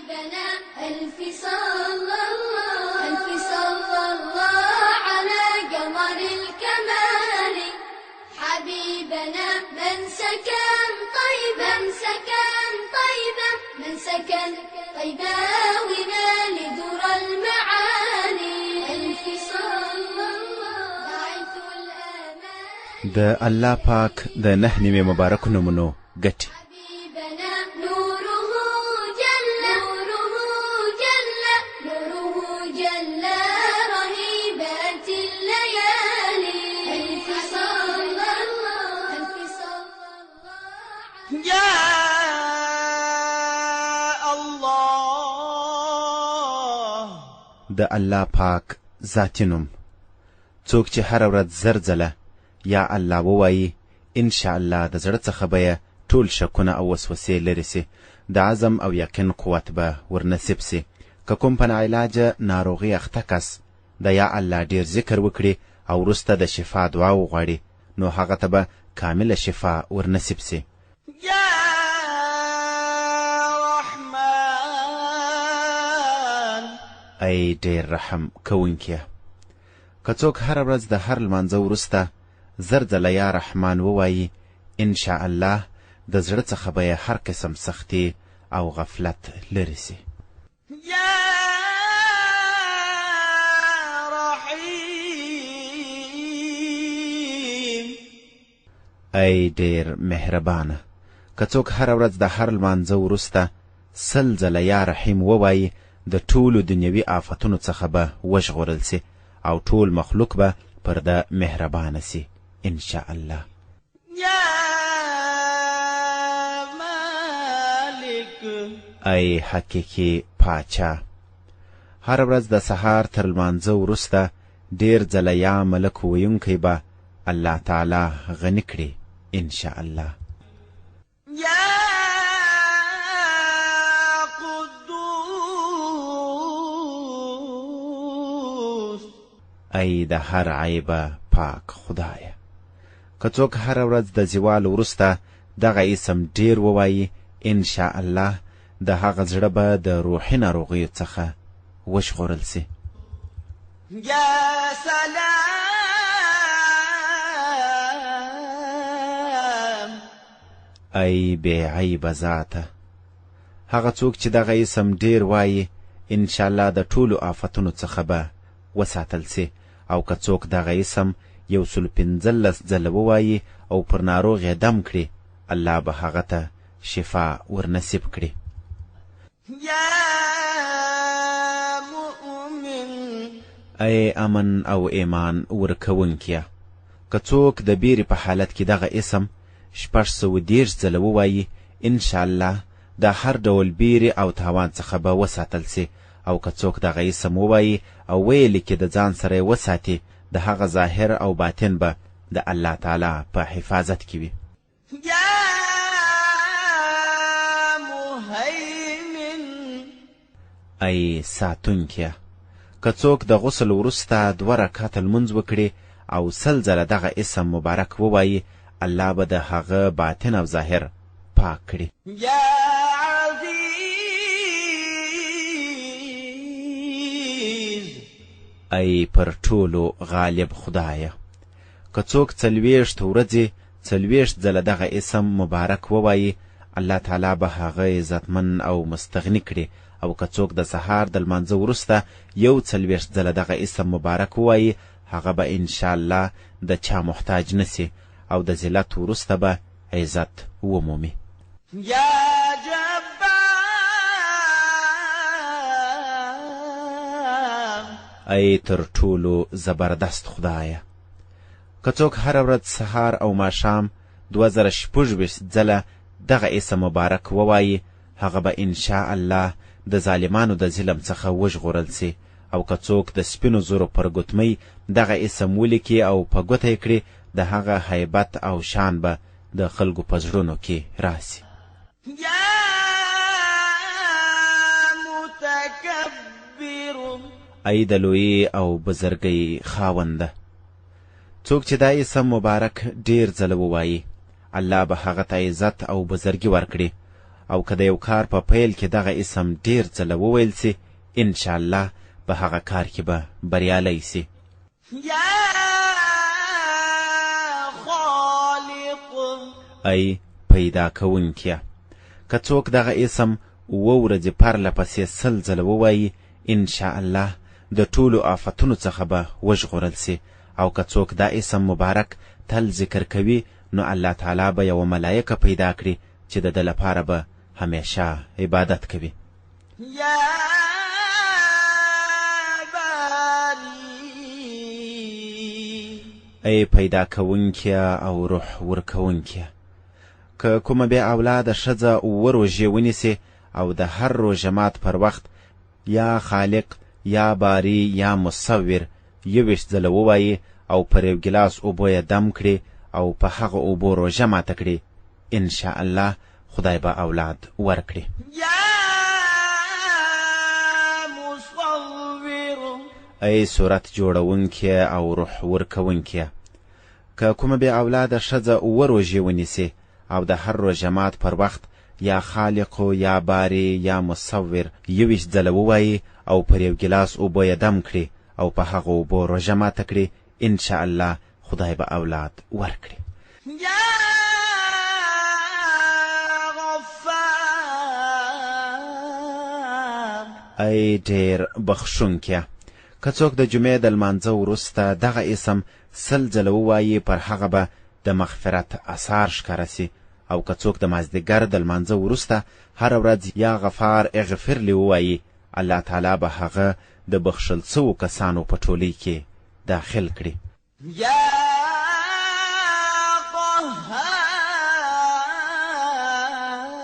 حبيبنا ألف صلى الله على قمر الكمال حبيبنا من سكن طيبة ونال در المعالي ألف صلى الله باعث الآمال د الله پاک د نه نیمه مبارک نومونو ګټي حبيبنا نوره جل رهيبات الليالي ألف صلى الله يا الله د الله پاک ذاتی نوم څوک چې هر ورځ زر ځله یا الله ووایي ان شاء الله د زړه څخه به ټول شکونه او وسوسې لرې سي د عزم او یقین قوت به ورنصیب سي که کوم په ناعلاجه ناروغي اخته کس د یا الله ډیر ذکر وکړي او وروسته د شفا دعا وغواړي نو هغه ته به کامله شفا ورنصیب سي يا رحمن ای ډیر رحم کوونکیه که څوک هر ورځ د هر لمانځه وروسته زر ځله یا رحمان ووایي ان شاء الله د زړه څخه به هر قسم سختي او غفلت لرې سي يا رحيم ای ډیر مهربانه که څوک هر ورځ د هر لمانځه وروسته سل ځله یا رحیم ووایي د ټولو دنیوي آفتونو څخه به وژغورل سي او ټول مخلوق به پر ده مهربانه سي ان شاء الله يا مالك ای حقیقي پاچا هر ورځ د سهار تر لمانځه وروسته ډیر ځله یا ملک ویونکی به الله تعالی غني کړي ان شاء الله يا قدوس ای د هر عیبه پاک خدایه که څوک هر ورځ د زوال وروسته دغه اسم ډیر ووایي ان شاء الله د هغه زړه به د روحي ناروغیو څخه وژغورل سي يا سلام ای بې عیبه ذاته هغه څوک چې دغه اسم ډیر وایي ان شاء الله د ټولو آفتونو څخه به وساتل سي او که څوک دغه اسم 115 ځله ووایي او پر ناروغ یې دم کړي الله به هغه ته شفا ورنصیب کړي يا مؤمن ای امن او ایمان ورکوونکیه که څوک د بیرې په حالت کې دغه اسم 630 ځله ووایي ان شاء الله د هر ډول بیرې او تاوان څخه به وساتل سي او که څوک دغه اسم ووایي او ویلي کې د ځان سره یې وساتي د هغه ظاهر او باطن به د الله تعالی په حفاظت کې وي يا مهيمن ای ساتونکیه که څوک د غسل وروسته 2 رکعته لمونځ وکړي او 100 ځله دغه اسم مبارک ووایي الله به د هغه باطن او ظاهر پاک کړي يا عزيز ای پر ټولو غالب خدایه که څوک 40 ورځې 40 ځله دغه اسم مبارک ووایي الله تعالی به هغه عزتمن او مستغني کړي او که څوک د سهار د لمانځه وروسته 40 ځله دغه اسم مبارک ووایي هغه به ان شاء الله د چا محتاج نسی او د ذلت وروسته به عزت ومومي يا جبار ای تر ټولو زبردست خدایه که څوک هر ورځ سهار او ماښام 2016 ځله دغه اسم مبارک ووایي هغه به ان شاء الله د ظالمانو د ظلم څخه وژغورل سي او که څوک د سپینو زرو پر ګوتمۍ دغه اسم ولیکي او په ګوته یې کړي د هغه هیبت او شان به د خلکو په زړونو کې راسي يا متكبر ای د لویی او بزرګۍ خاونده څوک چې دا اسم مبارک ډیر ځله ووایي الله به هغه ته عزت او بزرګي ورکړي او که د یو کار په پیل کې دغه اسم ډیر ځله وویل سي انشاءالله په هغه کار کې به بریالی سي. یا خالق ای پیدا کوونکیه، که څوک دغه اسم 7 ورځې پرله پسې 100 ځله ووایي انشاءالله د ټولو آفتونو څخه به وژغورل سي. او که څوک دا اسم مبارک تل ذکر کوي نو الله تعالی به یو ملائکه پیدا کړي چې د ده لپاره به همیشه عبادت کوي. یا باری ای پیدا کوونکیه او روح ورکوونکیه، که کومه بې اولاده ښځه 7 روژې ونیسي او د هر روژه مات پر وخت یا خالق یا باری یا مصور 21 ځله ووایي او پر یو ګیلاس اوبو یې دم کړي او په هغه اوبو روژه ماته کړي انشاءالله خدای به اولاد ورکړي. یا مصور ای صورت جوړونکیه او روح ورکوونکیه، که کومه بې اولاده ښځه 7 روژې ونیسي او د هر روژه مات پر وخت یا خالق یا باری یا مصور 21 ځله ووایي او پر یو ګیلاس اوبو یې دم کړي او په هغه اوبو روژه ماته کړي انشاءالله خدای به اولاد ورکړي. یا غفار ای ډیر بخښونکیه، که څوک د جمعې د لمانځه وروسته دغه اسم 100 ځله ووایي پر هغه به د مغفرت اثار ښکاره سي. او که څوک د مازدیګر د لمانځه وروسته هره ورځ یا غفار اغفر لی ووایي الله تعالی به هغه د بخښل سوو کسانو په ټولۍ کې داخل کړي. یا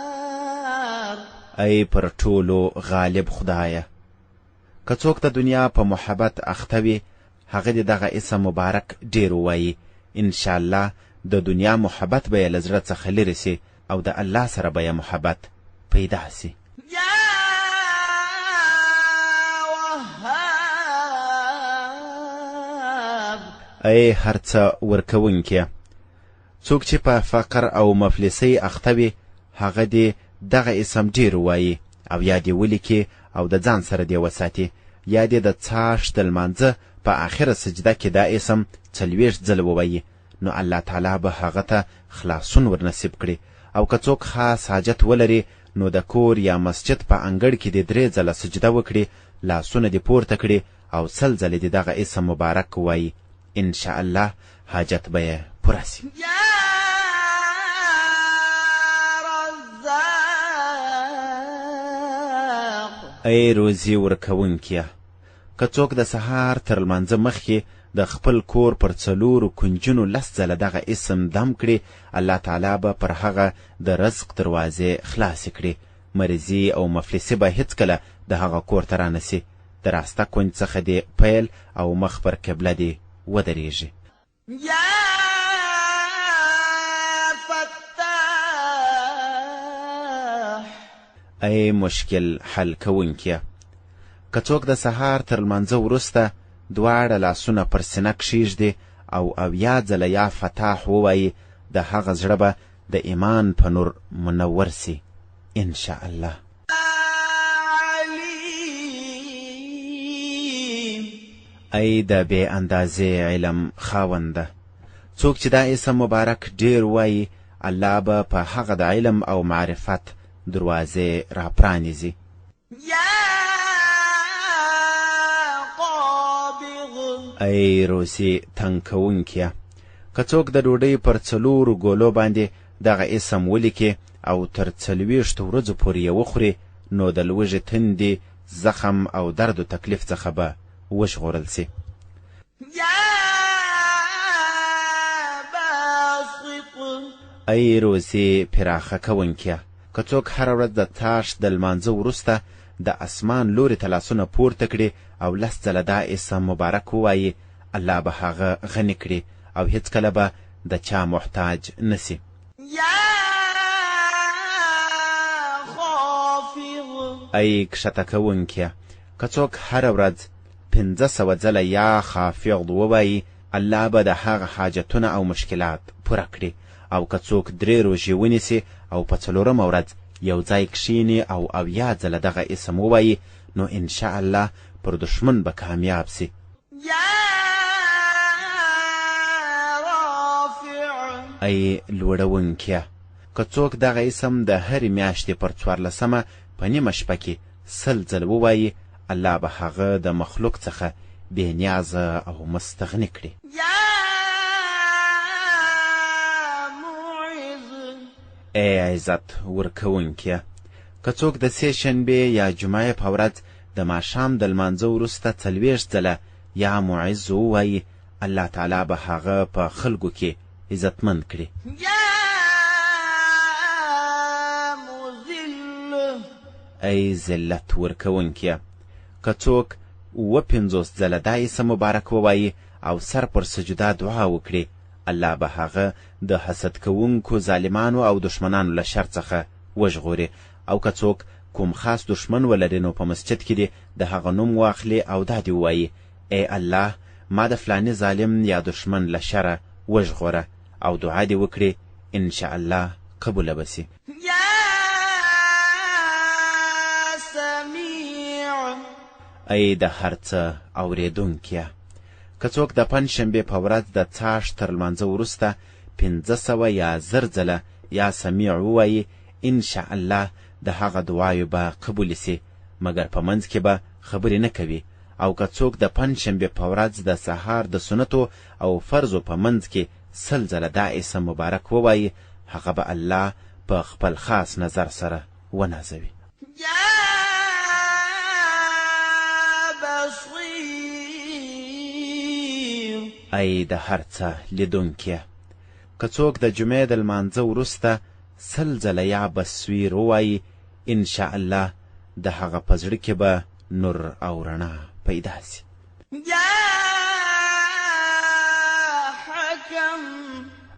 قهار ای پر ټولو غالب خدایه، که څوک د دنیا په محبت اخته وي هغه د دغه اسم مبارک ډیر ووایي انشاءالله د دنیا محبت به یې له زړه څخه لرې سي او د الله سره به یې محبت پیدا سي. یا وهاب ای هر څه ورکوونکیه، څوک چې په فقر او مفلسۍ اخته وي هغه دې دغه اسم ډیر ووایي او یا دې ولیکي او د ځان سره دې وساتي، یا دې د څاښت د لمانځه په آخره سجده کې دا اسم 40 ځله ووایي نو الله تعالی به هغه ته خلاصون ورنصیب کړي. او که څوک خاص حاجت ولري نو د کور یا مسجد په انګړ کې دې 3 ځله سجده وکړي، لاسونه دې پورته کړي او 100 ځله دې دغه اسم مبارک ووایي انشاءالله حاجت به یې پوره سي. یا رزاق ای روزي ورکوونکیه، که څوک د سهار تر لمانځه مخکې د خپل کور پر 4 کنجونو 10 ځله دغه اسم دم کړي الله تعالی به پر هغه د رزق دروازې خلاصې کړي. مریضي او مفلسي به هیڅکله د هغه کور ته رانسي. د راسته کنج څخه دې پیل او مخ پر قبله دې ودرېږي. یا فتاح ای مشکل حل کوونکیه، که څوک د سهار تر لمانځه وروسته 2 لاسونه پر سینه کښیږدي او 8 ځله یا فتاح ووایي د هغه زړه به د ایمان په نور منور سي انشاءالله. علیم ای د بې اندازې علم خاونده، څوک چې دا اسم مبارک ډیر وایي الله به په هغه د علم او معرفت دروازې را پرانیزي. یا ای روزي تنګ کوونکیه، که څوک د ډوډۍ پر 4 ګولو باندې دغه اسم ولیکي او تر 40 ورځو پورې یې وخوري نو د لوږې تندې زخم او درد و تکلیف څخه به وژغورل سي. یا باسط ای روزي پراخه کوونکیه، که څوک هره ورځ د څاښت د لمانځه وروسته د اسمان لوري ته لاسونه پورته کړي او 10 ځله دا اسم مبارک ووایي الله به هغه غني کړي او هیڅکله به د چا محتاج نسی. یا خافض ای کښته کوونکیه، که څوک هره ورځ 500 ځله یا خافض ووایي الله به د هغه حاجتونه او مشکلات پوره کړي. او که څوک 3 روژې ونیسي او په 4مه ورځ یو ځای کښیني او اویا ځله دغه اسم ووایي نو انشاء الله پر دشمن به کامیاب سي. يا رافع ای لوړونکیه، که څوک دغه اسم د هرې میاشتې پر 14مه په نیمه شپه کې 100 ځله ووایي، الله به هغه د مخلوق څخه بېنیازه او مستغني کړي. يا معز ای عزت ورکوونکیه، که څوک د سې شنبې یا جمعې په ورځ د ماښام د لمانځه وروسته 40 ځله یا معز ووایي، الله تعالی به هغه په خلکو کې عزتمند کړي. يا مذل ای ذلت ورکوونکیه، که څوک 50 ځله دا اسم مبارک ووایي او سر پر سجده دعا وکړي، الله به هغه د حسد کوونکو ظالمانو او دشمنانو له شر څخه وژغوري. او که څوک کوم خاص دشمن ولري نو په مسجد کې دې د هغه نوم واخلي او دا دې ووایي، ای الله ما د فلاني ظالم یا دشمن له شره وژغوره، او دعا دې وکړي، انشاء الله قبوله به سي. يا سميع ای د هر څه اورېدونکیه، که څوک د پنجشنبې په ورځ د څاښت تر لمانځه وروسته 500 یا 1000 ځله یا سمیع ووایي، انشاء الله د هغه دعایو به قبول سي، مګر په منځ کې به خبرې نه کوي. او که څوک د پنجشنبې په ورځ د سهار د سنتو او فرضو په منځ کې 100 ځله دا اسم مبارک ووایي، هغه به الله په خپل خاص نظر سره ونازوي. يا بصير ای د هر څه لیدونکیه، که څوک د جمعې د لمانځه وروسته 100 ځله یا بصیر ووایي، انشاء الله د هغه په زړه کې به نور او رڼا پیدا سي. يا حكم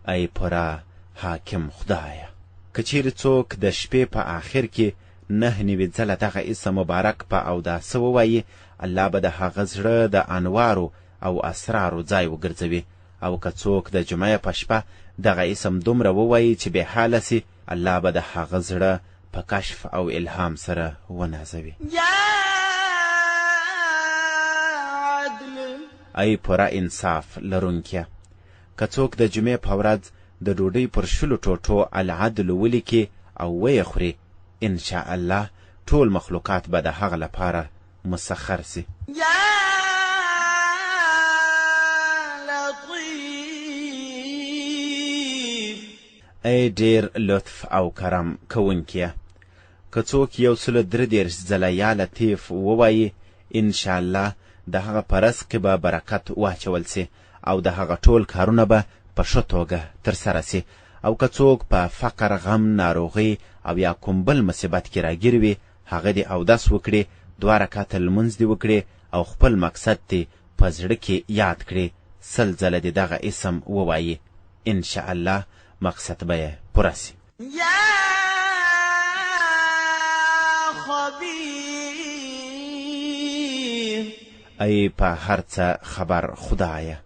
ای پورا حاکم خدایه، که چیرې څوک د شپې په آخر کې 9 ځله دغه اسم مبارک په اوداسه ووایي، الله به د هغه زړه د انوارو او اسرارو ځای وګرځوي. او که څوک د جمعې په شپه دغه اسم دومره ووایي چې بې حاله سي، الله به د هغه زړه په کشف او الهام سره ونازوي. يا عدل ای پوره انصاف لرونکیه، که څوک د جمعې په ورځ د ډوډۍ پر 10 ټوټو العدل ولیکي او ویې خوري، انشاء الله ټول مخلوقات به د هغه لپاره مسخر سي. يا لطيف ای ډیر لطف او کرم کوونکیه، که څوک 133 ځله یا لطیف ووایي، انشاء الله د هغه په رزق کې به برکت واچول سي او د هغه ټول کارونه به په ښه توګه ترسره سي. او که څوک په فقر، غم، ناروغۍ او یا کوم بل مصیبت کې راګیر وي، هغه دې اودس وکړي، 2 رکعته لمونځ دې وکړي او خپل مقصد دې په زړه کې یاد کړي، 100 ځله دې دغه اسم ووایي، انشاء الله مقصد به یې پوره سي. يا خبير ای په هر څه خبر خدایه،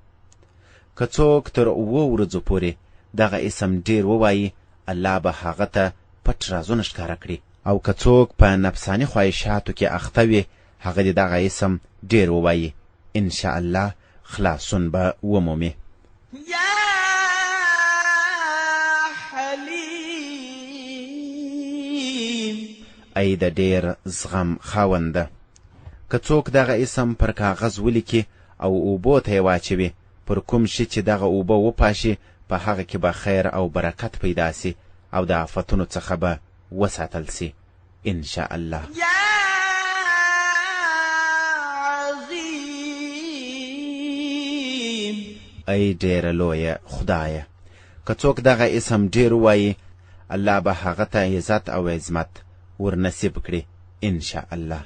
که څوک تر 7 ورځو پورې دغه اسم ډیر ووایي، الله به هغه ته پټ رازونه ښکاره کړي. او که څوک په نفساني خواهشاتو کې اخته وي، هغه دې دغه اسم ډیر ووایي، انشاء الله خلاصون به ومومي. يا حليم ای د ډیر زغم خاونده، که څوک دغه اسم پر کاغذ ولیکي او اوبو ته یې واچوي، پر کوم شي چې دغه اوبه وپاشي، په هغه کې به خیر او برکت پیدا سي او د آفتونو څخه به وساتل سي، انشاء الله. يا عظيم ای ډیره لویه خدایه، که څوک دغه اسم ډیر ووایي، الله به هغه ته عزت او عظمت ورنصیب کړي، انشاء الله.